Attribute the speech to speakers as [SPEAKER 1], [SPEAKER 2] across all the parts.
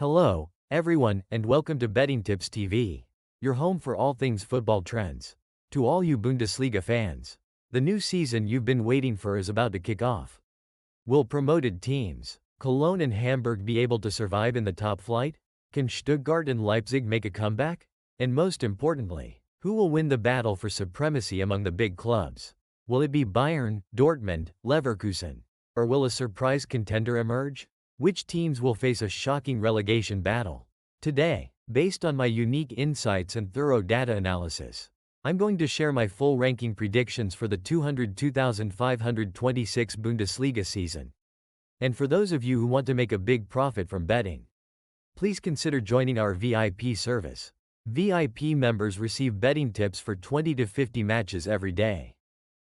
[SPEAKER 1] Hello, everyone, and welcome to Betting Tips TV, your home for all things football trends. To all you Bundesliga fans, the new season you've been waiting for is about to kick off. Will promoted teams, Cologne and Hamburg, be able to survive in the top flight? Can Stuttgart and Leipzig make a comeback? And most importantly, who will win the battle for supremacy among the big clubs? Will it be Bayern, Dortmund, Leverkusen? Or will a surprise contender emerge? Which teams will face a shocking relegation battle? Today, based on my unique insights and thorough data analysis, I'm going to share my full ranking predictions for the 202,526 Bundesliga season. And for those of you who want to make a big profit from betting, please consider joining our VIP service. VIP members receive betting tips for 20 to 50 matches every day.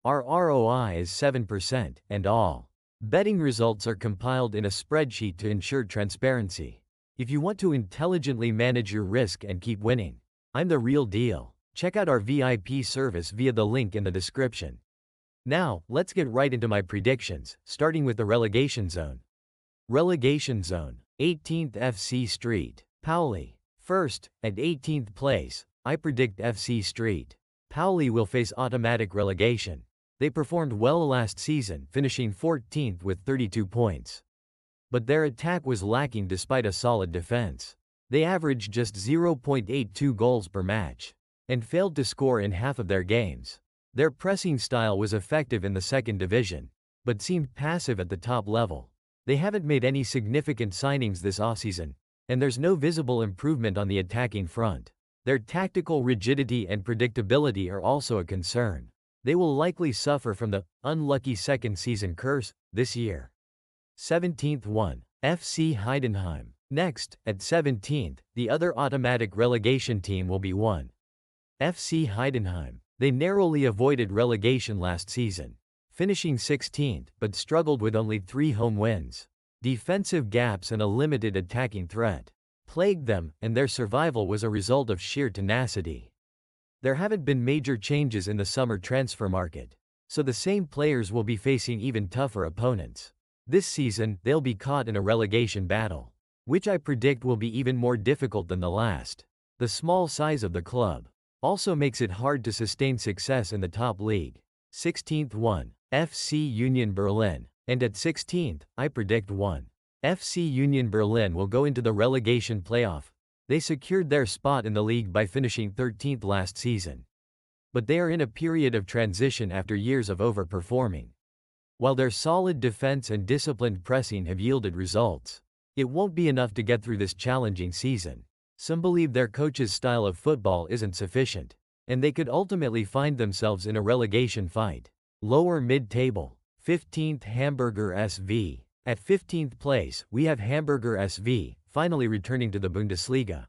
[SPEAKER 1] Our ROI is 7%, and all betting results are compiled in a spreadsheet to ensure transparency. If you want to intelligently manage your risk and keep winning, I'm the real deal. Check out our VIP service via the link in the description. Now, let's get right into my predictions, starting with the relegation zone. Relegation zone, 18th FC St. Pauli. First, at 18th place, I predict FC St. Pauli will face automatic relegation. They performed well last season, finishing 14th with 32 points. But their attack was lacking despite a solid defense. They averaged just 0.82 goals per match, and failed to score in half of their games. Their pressing style was effective in the second division, but seemed passive at the top level. They haven't made any significant signings this offseason, and there's no visible improvement on the attacking front. Their tactical rigidity and predictability are also a concern. They will likely suffer from the unlucky second season curse this year. 17th 1. FC Heidenheim. Next, at 17th, the other automatic relegation team will be 1. FC Heidenheim. They narrowly avoided relegation last season, finishing 16th, but struggled with only 3 home wins. Defensive gaps and a limited attacking threat plagued them, and their survival was a result of sheer tenacity. There haven't been major changes in the summer transfer market, so the same players will be facing even tougher opponents. This season, they'll be caught in a relegation battle, which I predict will be even more difficult than the last. The small size of the club also makes it hard to sustain success in the top league. 16th 1. FC Union Berlin. And at 16th, I predict 1. FC Union Berlin will go into the relegation playoff. They secured their spot in the league by finishing 13th last season. But they are in a period of transition after years of overperforming. While their solid defense and disciplined pressing have yielded results, it won't be enough to get through this challenging season. Some believe their coach's style of football isn't sufficient, and they could ultimately find themselves in a relegation fight. Lower mid-table, 15th Hamburger SV. At 15th place, we have Hamburger SV, finally returning to the Bundesliga.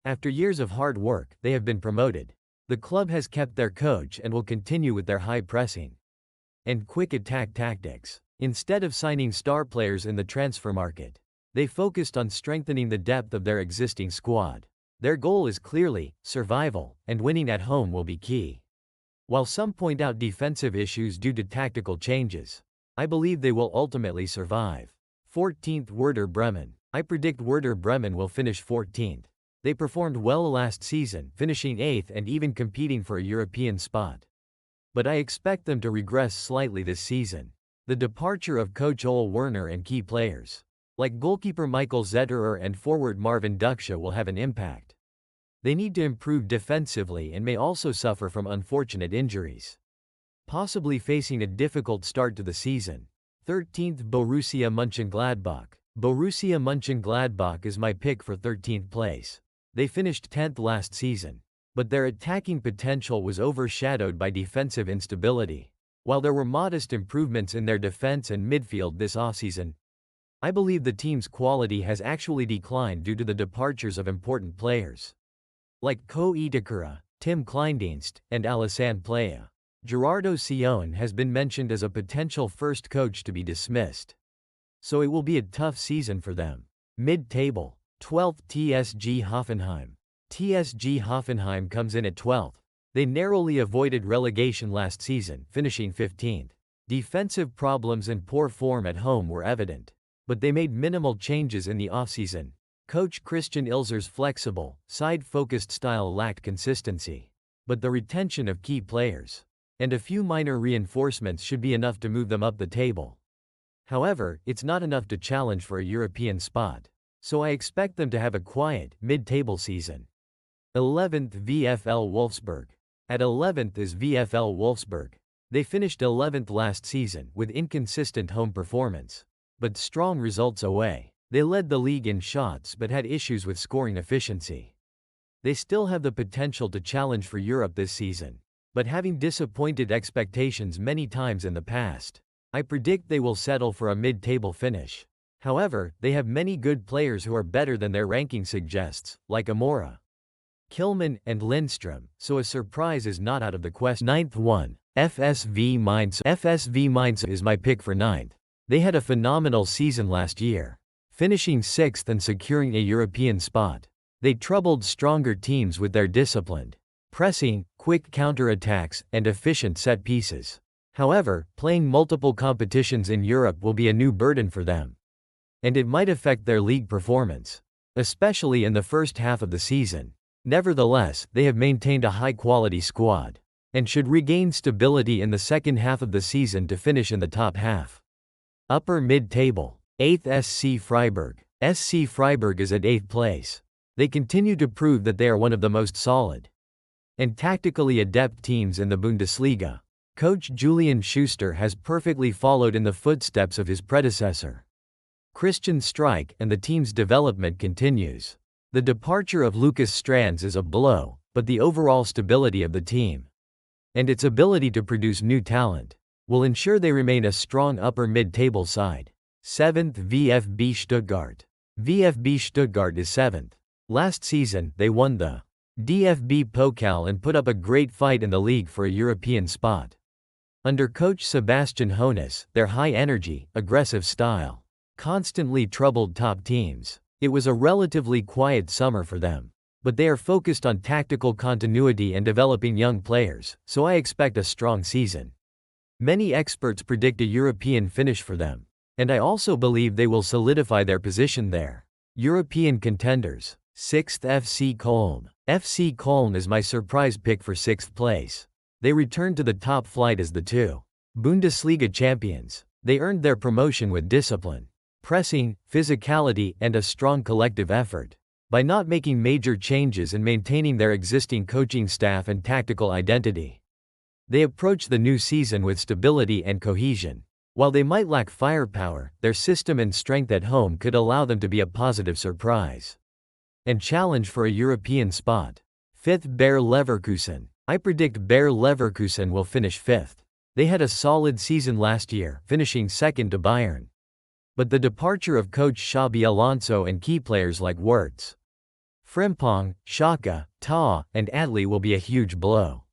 [SPEAKER 1] After years of hard work, they have been promoted. The club has kept their coach and will continue with their high pressing and quick attack tactics. Instead of signing star players in the transfer market, they focused on strengthening the depth of their existing squad. Their goal is clearly survival, and winning at home will be key. While some point out defensive issues due to tactical changes, I believe they will ultimately survive. 14th Werder Bremen. I predict Werder Bremen will finish 14th. They performed well last season, finishing 8th and even competing for a European spot. But I expect them to regress slightly this season. The departure of coach Ole Werner and key players, like goalkeeper Michael Zetterer and forward Marvin Ducksche, will have an impact. They need to improve defensively and may also suffer from unfortunate injuries, possibly facing a difficult start to the season. 13th Borussia Mönchengladbach. Borussia Mönchengladbach is my pick for 13th place. They finished 10th last season, but their attacking potential was overshadowed by defensive instability. While there were modest improvements in their defense and midfield this offseason, I believe the team's quality has actually declined due to the departures of important players like Ko Itakura, Tim Kleindienst, and Alassane Playa. Gerardo Sion has been mentioned as a potential first coach to be dismissed, so it will be a tough season for them. Mid-table, 12th TSG Hoffenheim. TSG Hoffenheim comes in at 12th. They narrowly avoided relegation last season, finishing 15th. Defensive problems and poor form at home were evident, but they made minimal changes in the offseason. Coach Christian Ilzer's flexible, side-focused style lacked consistency. But the retention of key players and a few minor reinforcements should be enough to move them up the table. However, it's not enough to challenge for a European spot. So I expect them to have a quiet, mid-table season. 11th VfL Wolfsburg. At 11th is VfL Wolfsburg. They finished 11th last season with inconsistent home performance, but strong results away. They led the league in shots but had issues with scoring efficiency. They still have the potential to challenge for Europe this season, but having disappointed expectations many times in the past, I predict they will settle for a mid-table finish. However, they have many good players who are better than their ranking suggests, like Amora, Kilman, and Lindstrom, so a surprise is not out of the question. 9th 1. FSV Mainz. FSV Mainz is my pick for 9th. They had a phenomenal season last year, finishing 6th and securing a European spot. They troubled stronger teams with their disciplined pressing, quick counterattacks, and efficient set pieces. However, playing multiple competitions in Europe will be a new burden for them, and it might affect their league performance, especially in the first half of the season. Nevertheless, they have maintained a high-quality squad, and should regain stability in the second half of the season to finish in the top half. Upper mid-table. 8th SC Freiburg. SC Freiburg is at 8th place. They continue to prove that they are one of the most solid and tactically adept teams in the Bundesliga. Coach Julian Schuster has perfectly followed in the footsteps of his predecessor, Christian Streich, and the team's development continues. The departure of Lucas Strands is a blow, but the overall stability of the team and its ability to produce new talent will ensure they remain a strong upper mid-table side. 7th VfB Stuttgart. VfB Stuttgart is 7th. Last season, they won the DFB Pokal and put up a great fight in the league for a European spot. Under coach Sebastian Hoeneß, their high-energy, aggressive style constantly troubled top teams. It was a relatively quiet summer for them, but they are focused on tactical continuity and developing young players, so I expect a strong season. Many experts predict a European finish for them, and I also believe they will solidify their position there. European contenders. 6th FC Köln. FC Köln is my surprise pick for 6th place. They returned to the top flight as the 2 Bundesliga champions. They earned their promotion with discipline, pressing, physicality, and a strong collective effort. By not making major changes and maintaining their existing coaching staff and tactical identity, they approach the new season with stability and cohesion. While they might lack firepower, their system and strength at home could allow them to be a positive surprise and challenge for a European spot. 5th Bayer Leverkusen. I predict Bayer Leverkusen will finish 5th. They had a solid season last year, finishing 2nd to Bayern. But the departure of coach Xabi Alonso and key players like Wirtz, Frimpong, Xhaka, Ta, and Adli will be a huge blow.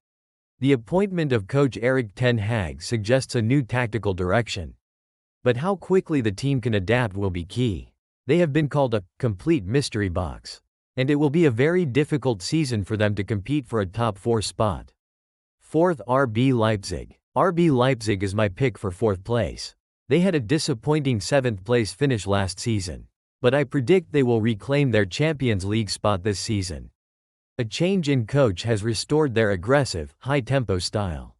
[SPEAKER 1] The appointment of coach Erik ten Hag suggests a new tactical direction, but how quickly the team can adapt will be key. They have been called a complete mystery box, and it will be a very difficult season for them to compete for a top 4 spot. 4th RB Leipzig. RB Leipzig is my pick for 4th place. They had a disappointing 7th place finish last season, but I predict they will reclaim their Champions League spot this season. A change in coach has restored their aggressive, high-tempo style,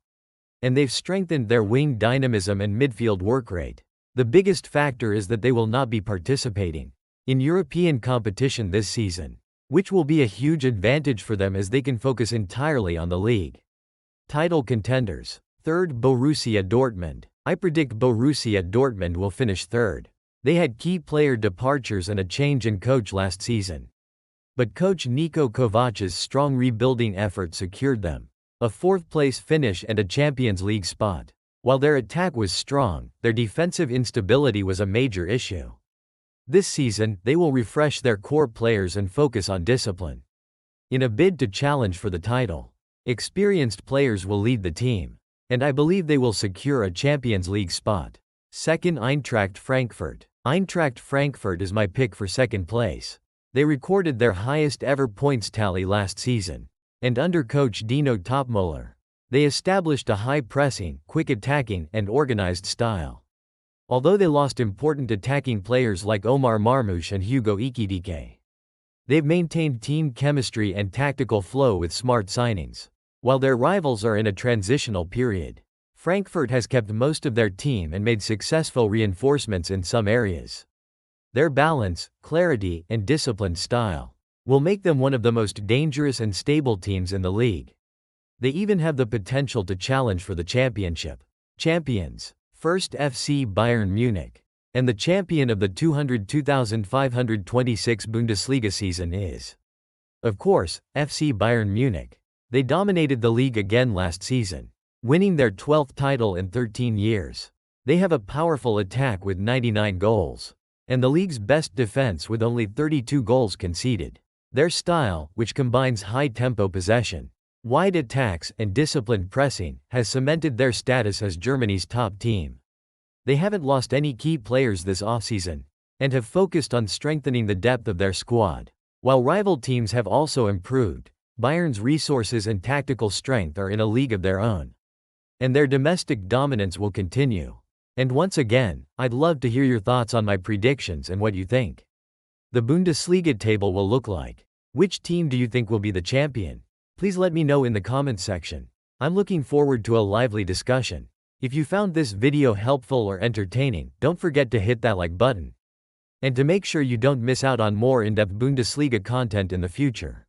[SPEAKER 1] and they've strengthened their wing dynamism and midfield work rate. The biggest factor is that they will not be participating in European competition this season, which will be a huge advantage for them as they can focus entirely on the league. Title contenders. 3rd Borussia Dortmund. I predict Borussia Dortmund will finish 3rd. They had key player departures and a change in coach last season, but coach Niko Kovac's strong rebuilding effort secured them a 4th place finish and a Champions League spot. While their attack was strong, their defensive instability was a major issue. This season, they will refresh their core players and focus on discipline in a bid to challenge for the title. Experienced players will lead the team, and I believe they will secure a Champions League spot. 2nd Eintracht Frankfurt. Eintracht Frankfurt is my pick for 2nd place. They recorded their highest ever points tally last season, and under coach Dino Topmöller, they established a high-pressing, quick-attacking, and organized style. Although they lost important attacking players like Omar Marmoush and Hugo Ekitike, They've maintained team chemistry and tactical flow with smart signings. While their rivals are in a transitional period, Frankfurt has kept most of their team and made successful reinforcements in some areas. Their balance, clarity, and disciplined style will make them one of the most dangerous and stable teams in the league. They even have the potential to challenge for the championship. Champions: First FC Bayern Munich. And the champion of the 202,526 Bundesliga season is, of course, FC Bayern Munich. They dominated the league again last season, winning their 12th title in 13 years. They have a powerful attack with 99 goals, and the league's best defense with only 32 goals conceded. Their style, which combines high-tempo possession, wide attacks, and disciplined pressing, has cemented their status as Germany's top team. They haven't lost any key players this offseason, and have focused on strengthening the depth of their squad. While rival teams have also improved, Bayern's resources and tactical strength are in a league of their own. And their domestic dominance will continue. And once again, I'd love to hear your thoughts on my predictions and what you think the Bundesliga table will look like. Which team do you think will be the champion? Please let me know in the comments section. I'm looking forward to a lively discussion. If you found this video helpful or entertaining, don't forget to hit that like button. And to make sure you don't miss out on more in-depth Bundesliga content in the future,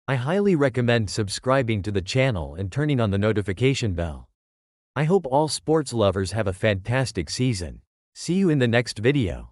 [SPEAKER 1] I highly recommend subscribing to the channel and turning on the notification bell. I hope all sports lovers have a fantastic season. See you in the next video.